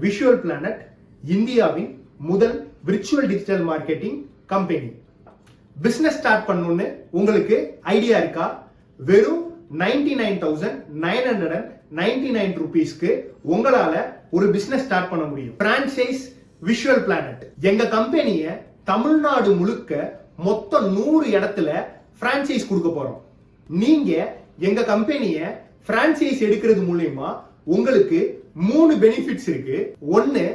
Visual planet இந்தியாவின் முதல் virtual digital marketing company. Business start பண்ணணும்னு உங்களுக்கு ஐடியா இருக்கா? வெறும் 99,999 ரூபீஸ்க்கு உங்களால ஒரு பிசினஸ் ஸ்டார்ட் பண்ண முடியும். Franchise visual planet. எங்க கம்பெனிய தமிழ்நாடு முழுக்க மொத்தம் 100 இடத்துல பிரான்சைஸ் கொடுக்க போறோம். நீங்க எங்க கம்பெனிய பிரான்சைஸ் எடுக்கிறது மூலமா உங்களுக்கு 3 பெனிஃபிட்ஸ் இருக்கு. 1,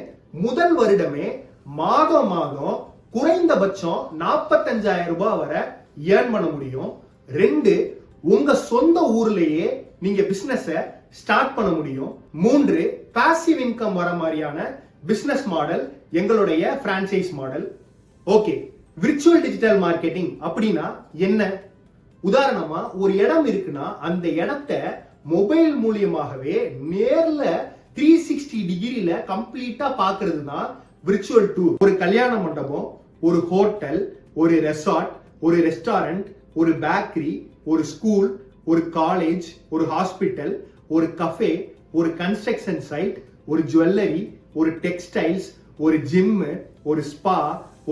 முதல் வருடமே மாதம் குறைந்தபட்சம் 45,000 ரூபாய் வரை ஏர்ன் பண்ண முடியும். 2, உங்க சொந்த ஊர்லயே நீங்க பிசினஸ் ஸ்டார்ட் பண்ண முடியும். 3, பாசிவ் இன்கம் வர மாதிரியான பிசினஸ் மாடல் எங்களுடைய franchise model. Okay, virtual digital marketing அப்படின்னா என்ன? உதாரணமா ஒரு இடம் இருக்குன்னா அந்த இடத்தை மொபைல் மூலியமாகவே நேர்ல 360 டிகிரில கம்ப்ளீட்டா பாக்குறது தான் விர்ச்சுவல் டூர். ஒரு கல்யாண மண்டபம், ஒரு ஹோட்டல், ஒரு ரெசார்ட், ஒரு ரெஸ்டாரண்ட், ஒரு பேக்கரி, ஒரு ஸ்கூல், ஒரு காலேஜ், ஒரு ஹாஸ்பிட்டல், ஒரு கஃபே, ஒரு கன்ஸ்ட்ரக்ஷன் சைட், ஒரு ஜுவல்லரி, ஒரு டெக்ஸ்டைல்ஸ், ஒரு ஜிம், ஒரு ஸ்பா,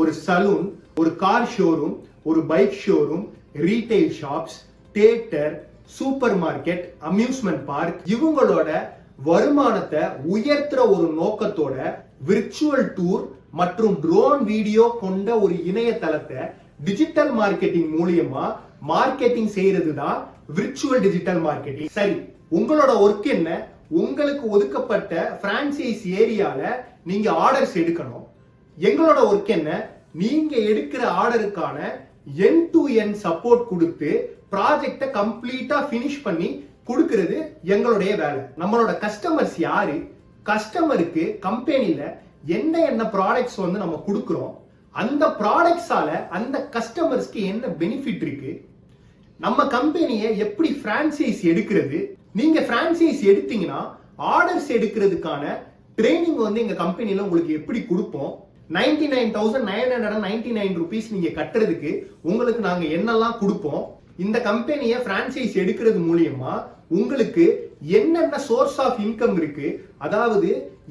ஒரு சலூன், ஒரு கார் ஷோரூம், ஒரு bike showroom, retail shops, theatre, super market, amusement park, இவங்களோட வருமானத்தை உயர்த்துற ஒரு நோக்கத்தோட விர்ச்சுவல் டூர் மற்றும் ட்ரோன் வீடியோ கொண்ட ஒரு இணையதளத்தை டிஜிட்டல் மார்க்கெட்டிங் மூலியமா மார்க்கெட்டிங் செய்யறது தான் விர்ச்சுவல் டிஜிட்டல் மார்க்கெட்டிங். சரி, உங்களோட ஒர்க் என்ன? உங்களுக்கு ஒதுக்கப்பட்ட பிரான்சைஸ் ஏரியால நீங்க ஆர்டர்ஸ் எடுக்கணும். எங்களோட ஒர்க் என்ன? நீங்க எடுக்கிற ஆர்டருக்கான எண்ட் டு எண்ட் சப்போர்ட் கொடுத்து ப்ராஜெக்ட கம்ப்ளீட்டா பினிஷ் பண்ணி கொடுக்கிறது எங்களுடைய வேலை. நம்மளோட கஸ்டமர்ஸ் யாரு? கஸ்டமருக்கு கம்பெனில என்ன ப்ராடக்ட்ஸ் நம்ம கொடுக்கிறோம், அந்த ப்ராடக்ட்ஸால அந்த கஸ்டமர்ஸ்க்கு என்ன பெனிஃபிட் இருக்கு, நம்ம கம்பெனியை எப்படி பிரான்சைஸ் எடுக்கிறது, நீங்க பிரான்சைஸ் எடுத்தீங்கன்னா ஆர்டர்ஸ் எடுக்கிறதுக்கான ட்ரைனிங் எங்க கம்பெனில உங்களுக்கு எப்படி கொடுப்போம், 99,999 ரூபீஸ் நீங்க கட்டுறதுக்கு உங்களுக்கு நாங்க என்னெல்லாம் கொடுப்போம், இந்த கம்பெனியை பிரான்சைஸ் எடுக்கிறது மூலியமா உங்களுக்கு என்னென்ன சோர்ஸ் ஆஃப் இன்கம் இருக்கு, அதாவது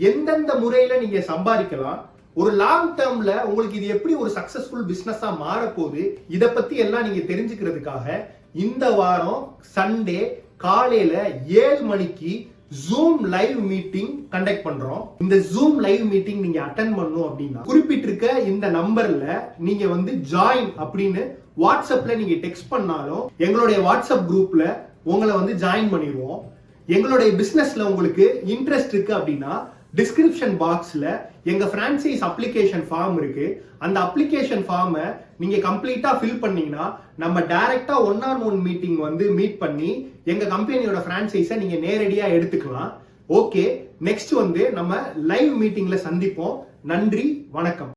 எந்தெந்த முறையில நீங்க சம்பாதிக்கலாம், ஒரு லாங் டேர்ம்ல உங்களுக்கு இது எப்படி ஒரு சக்சஸ்ஃபுல் பிசினஸா மாறப்போகுது, இத பத்தி எல்லாம் நீங்க தெரிஞ்சுக்கிறதுக்காக இந்த வாரம் சண்டே காலையில 7 மணிக்கு ஜூம் லைவ் மீட்டிங் கண்டக்ட் பண்றோம். இந்த ஜூம் லைவ் மீட்டிங் நீங்க அட்டெண்ட் பண்ணணும் அப்படின்னா குறிப்பிட்டிருக்க இந்த நம்பர்ல நீங்க ஜாயின் அப்படின்னு வாட்ஸ்அப்ல நீங்க டெக்ஸ்ட் பண்ணாலும் எங்களுடைய வாட்ஸ்அப் குரூப்ல உங்களை ஜாயின் பண்ணிடுவோம். எங்களுடைய பிசினஸ்ல உங்களுக்கு இன்ட்ரெஸ்ட் இருக்கு அப்படின்னா டிஸ்கிரிப்ஷன் பாக்ஸ்ல எங்க பிரான்சைஸ் அப்ளிகேஷன் ஃபார்ம் இருக்கு. அந்த அப்ளிகேஷன் ஃபார்மை நீங்க கம்ப்ளீட்டா ஃபில் பண்ணீங்கன்னா நம்ம டைரக்டா 1-on-1 மீட்டிங் மீட் பண்ணி எங்க கம்பெனியோட பிரான்சைஸை நீங்க நேரடியா எடுத்துக்கலாம். ஓகே, நெக்ஸ்ட் நம்ம லைவ் மீட்டிங்ல சந்திப்போம். நன்றி, வணக்கம்.